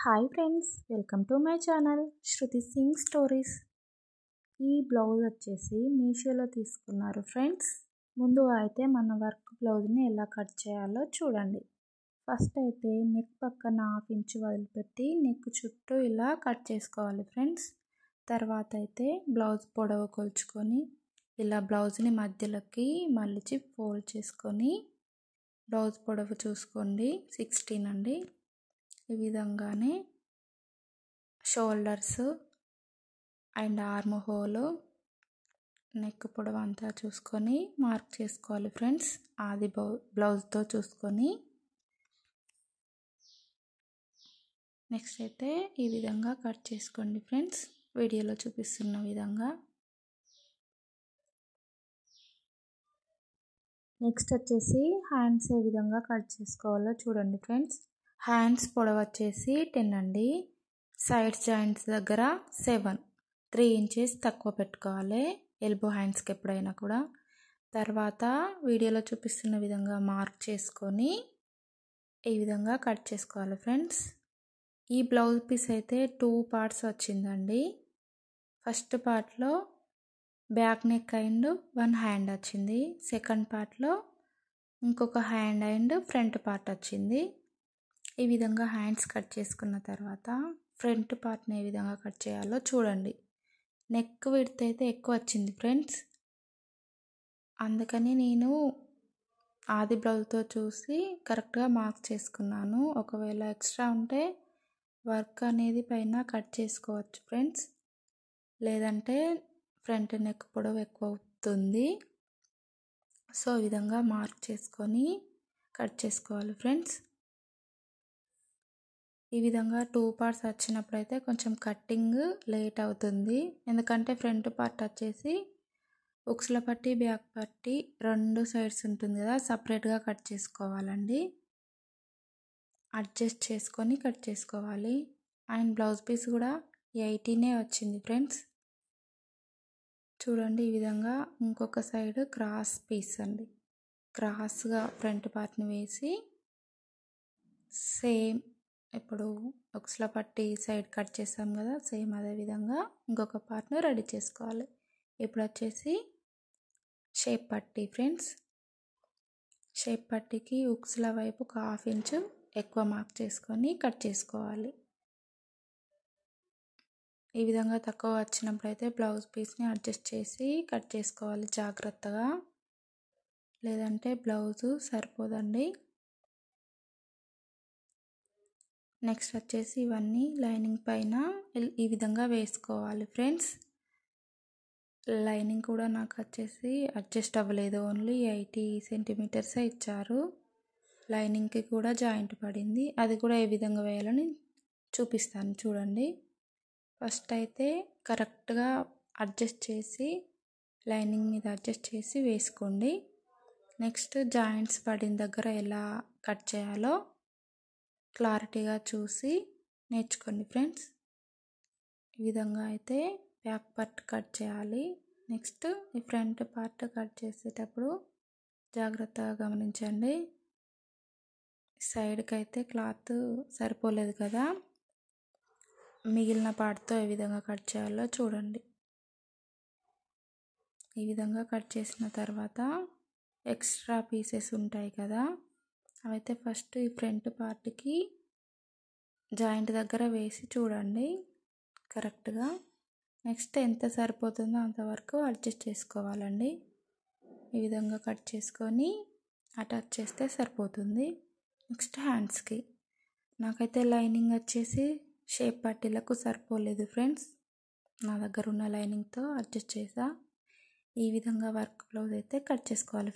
Hi friends, welcome to my channel Shruti Singh stories. ఈ blouse వచ్చేసి మీషోలో తీసుకున్నారు ఫ్రెండ్స్. ముందుగా అయితే మన వర్క్ బ్లౌజ్ని ఎలా కట్ చేయాలో చూడండి. ఫస్ట్ అయితే నెక్ పక్కన 1/2 ఇంచ్ వదిలిపెట్టి నెక్ చుట్టూ ఇలా కట్ చేసుకోవాలి ఫ్రెండ్స్. తర్వాత అయితే బ్లౌజ్ పొడవు కొలుచుకొని ఇలా బ్లౌజ్ని మధ్యలోకి మళ్ళీ ఫోల్డ్ చేసుకొని బ్లౌజ్ పొడవు చూసుకోండి 16 అండి. ఈ విధంగానే shoulders and arm whole neck పొడవు అంతా చూసుకొని మార్క్ చేసుకోవాలి ఫ్రెండ్స్. ఆది బ్లౌజ్తో చూసుకొని నెక్స్ట్ అయితే ఈ విధంగా కట్ చేసుకోండి ఫ్రెండ్స్, వీడియోలో చూపిస్తున్న విధంగా. నెక్స్ట్ వచ్చేసి హ్యాండ్స్ ఏ విధంగా కట్ చేసుకోవాలో చూడండి ఫ్రెండ్స్. హ్యాండ్స్ పొడవు వచ్చేసి 10 అండి. సైడ్ జాయింట్స్ దగ్గర 7, 3 ఇంచెస్ తక్కువ పెట్టుకోవాలి ఎల్బో హ్యాండ్స్కి ఎప్పుడైనా కూడా. తర్వాత వీడియోలో చూపిస్తున్న విధంగా మార్క్ చేసుకొని ఈ విధంగా కట్ చేసుకోవాలి ఫ్రెండ్స్. ఈ బ్లౌజ్ పీస్ అయితే 2 పార్ట్స్ వచ్చిందండి. ఫస్ట్ పార్ట్లో బ్యాక్ నెక్ అండ్ 1 హ్యాండ్ వచ్చింది. సెకండ్ పార్ట్లో ఇంకొక హ్యాండ్ అండ్ ఫ్రంట్ పార్ట్ వచ్చింది. ఈ విధంగా హ్యాండ్స్ కట్ చేసుకున్న తర్వాత ఫ్రంట్ పార్ట్ని ఏ విధంగా కట్ చేయాలో చూడండి. నెక్ విడ్త్ అయితే ఎక్కువ వచ్చింది ఫ్రెండ్స్, అందుకని నేను ఆది బ్లౌజ్తో చూసి కరెక్ట్గా మార్క్ చేసుకున్నాను. ఒకవేళ ఎక్స్ట్రా ఉంటే వర్క్ అనేది పైన కట్ చేసుకోవచ్చు ఫ్రెండ్స్, లేదంటే ఫ్రంట్ నెక్ పొడవు ఎక్కువ అవుతుంది. సో ఈ విధంగా మార్క్ చేసుకొని కట్ చేసుకోవాలి ఫ్రెండ్స్. ఈ విధంగా 2 పార్ట్స్ వచ్చినప్పుడు అయితే కొంచెం కట్టింగ్ లేట్ అవుతుంది, ఎందుకంటే ఫ్రంట్ పార్ట్ వచ్చేసి ఉక్సుల పట్టి బ్యాక్ పట్టి 2 సైడ్స్ ఉంటుంది కదా, సపరేట్గా కట్ చేసుకోవాలండి. అడ్జస్ట్ చేసుకొని కట్ చేసుకోవాలి. అండ్ బ్లౌజ్ పీస్ కూడా 18 వచ్చింది ఫ్రెండ్స్. చూడండి ఈ విధంగా ఇంకొక సైడ్ క్రాస్ పీస్ అండి, క్రాస్గా ఫ్రంట్ పార్ట్ని వేసి సేమ్ ఇప్పుడు ఉక్సుల పట్టి సైడ్ కట్ చేసాం కదా, సేమ్ అదే విధంగా ఇంకొక పార్ట్ను రెడీ చేసుకోవాలి. ఇప్పుడు వచ్చేసి షేప్ పట్టి ఫ్రెండ్స్. షేప్ పట్టికి ఉక్సుల వైపు 1/2 ఇంచ్ ఎక్కువ మార్క్ చేసుకొని కట్ చేసుకోవాలి. ఈ విధంగా తక్కువ వచ్చినప్పుడు అయితే బ్లౌజ్ పీస్ని అడ్జస్ట్ చేసి కట్ చేసుకోవాలి జాగ్రత్తగా, లేదంటే బ్లౌజు సరిపోదండి. నెక్స్ట్ వచ్చేసి ఇవన్నీ లైనింగ్ పైన ఈ విధంగా వేసుకోవాలి ఫ్రెండ్స్. లైనింగ్ కూడా నాకు వచ్చేసి అడ్జస్ట్ అవ్వలేదు, ఓన్లీ 80 సెంటీమీటర్సే ఇచ్చారు. లైనింగ్కి కూడా జాయింట్ పడింది, అది కూడా ఏ విధంగా వేయాలని చూపిస్తాను చూడండి. ఫస్ట్ అయితే కరెక్ట్గా అడ్జస్ట్ చేసి లైనింగ్ మీద అడ్జస్ట్ చేసి వేసుకోండి. నెక్స్ట్ జాయింట్స్ పడిన దగ్గర ఎలా కట్ చేయాలో క్లారిటీగా చూసి నేర్చుకోండి ఫ్రెండ్స్. ఈ విధంగా అయితే బ్యాక్ పార్ట్ కట్ చేయాలి. నెక్స్ట్ ఈ ఫ్రంట్ పార్ట్ కట్ చేసేటప్పుడు జాగ్రత్తగా గమనించండి. సైడ్కి అయితే క్లాత్ సరిపోలేదు కదా, మిగిలిన పార్ట్తో ఏ విధంగా కట్ చేయాలో చూడండి. ఈ విధంగా కట్ చేసిన తర్వాత ఎక్స్ట్రా పీసెస్ ఉంటాయి కదా, అవైతే ఫస్ట్ ఈ ఫ్రంట్ పార్ట్కి జాయింట్ దగ్గర వేసి చూడండి కరెక్ట్గా. నెక్స్ట్ ఎంత సరిపోతుందో అంతవరకు అడ్జస్ట్ చేసుకోవాలండి. ఈ విధంగా కట్ చేసుకొని అటాచ్ చేస్తే సరిపోతుంది. నెక్స్ట్ హ్యాండ్స్కి నాకైతే లైనింగ్ వచ్చేసి షేప్ పట్టీలకు సరిపోలేదు ఫ్రెండ్స్, నా దగ్గర ఉన్న లైనింగ్తో అడ్జస్ట్ చేసా. ఈ విధంగా వర్క్ బ్లౌజ్ అయితే కట్ చేసుకోవాలి.